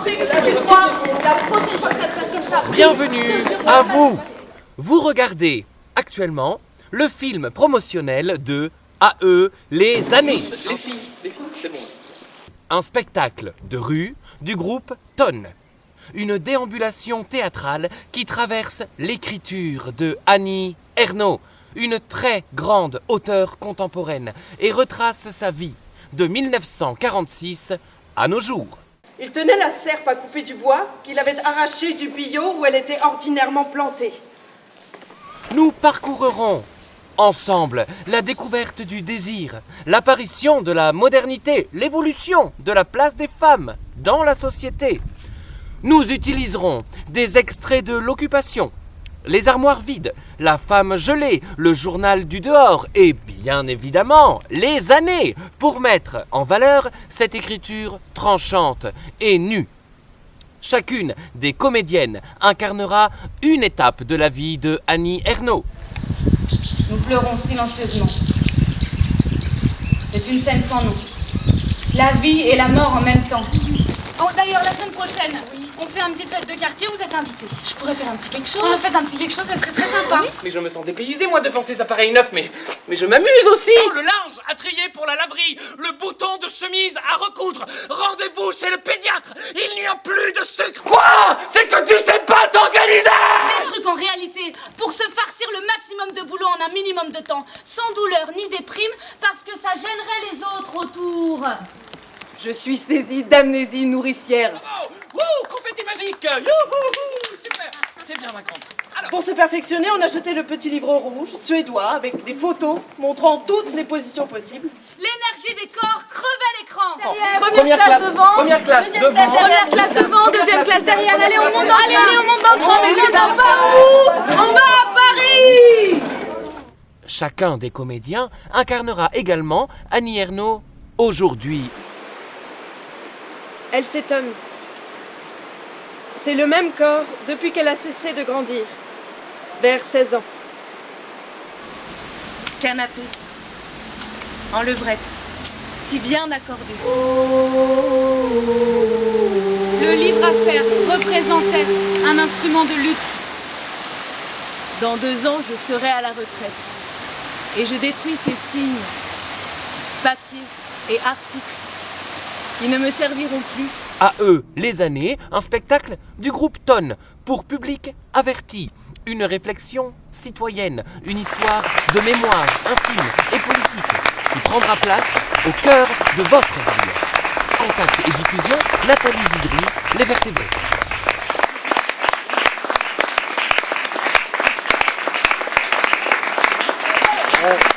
La prochaine fois que ça se passe comme ça. Bienvenue à vous. Vous regardez actuellement le film promotionnel de AE Les Années. Les filles, c'est bon. Un spectacle de rue du groupe Tonne. Une déambulation théâtrale qui traverse l'écriture de Annie Ernaux, une très grande auteure contemporaine, et retrace sa vie de 1946 à nos jours. Il tenait la serpe à couper du bois qu'il avait arraché du billot où elle était ordinairement plantée. Nous parcourrons ensemble la découverte du désir, l'apparition de la modernité, l'évolution de la place des femmes dans la société. Nous utiliserons des extraits de l'Occupation, les armoires vides, la femme gelée, le journal du dehors et bien évidemment les années pour mettre en valeur cette écriture tranchante et nue. Chacune des comédiennes incarnera une étape de la vie de Annie Ernaux. Nous pleurons silencieusement. C'est une scène sans nom. La vie et la mort en même temps. Oh, d'ailleurs, la semaine prochaine, on fait une petite fête de quartier, vous êtes invités. Je pourrais faire un petit quelque chose. Faites un petit quelque chose, ça serait très sympa. Mais je me sens dépaysé, moi, devant ces appareils neufs, mais je m'amuse aussi. Oh, le linge à trier pour la laverie, le bouton de chemise à recoudre. Rendez-vous chez le pédiatre, il n'y a plus de sucre. Quoi? C'est que tu sais pas t'organiser! Des trucs en réalité, pour se farcir le maximum de boulot en un minimum de temps, sans douleur ni déprime, parce que ça gênerait les autres autour. Je suis saisie d'amnésie nourricière. Oh, wouh, confetti magique. Youhou, super, c'est bien ma grande. Alors, Pour se perfectionner, on a acheté le petit livre rouge suédois avec des photos montrant toutes les positions possibles. L'énergie des corps crevait l'écran. Première classe devant. Première classe devant, deuxième classe derrière. Allez, on monte dans le train, messieurs, on va où? On va à Paris. chacun des comédiens incarnera également Annie Ernaux aujourd'hui. Elle s'étonne. C'est le même corps depuis qu'elle a cessé de grandir, vers 16 ans. Canapé, en levrette, si bien accordé. Le livre à faire représentait un instrument de lutte. Dans 2 ans, je serai à la retraite. Et je détruis ces signes, papiers et articles. Ils ne me serviront plus. À eux, les années, un spectacle du groupe Tonne pour public averti. Une réflexion citoyenne, une histoire de mémoire intime et politique qui prendra place au cœur de votre ville. Contact et diffusion, Nathalie Didry, Les Vertébrés. Ouais.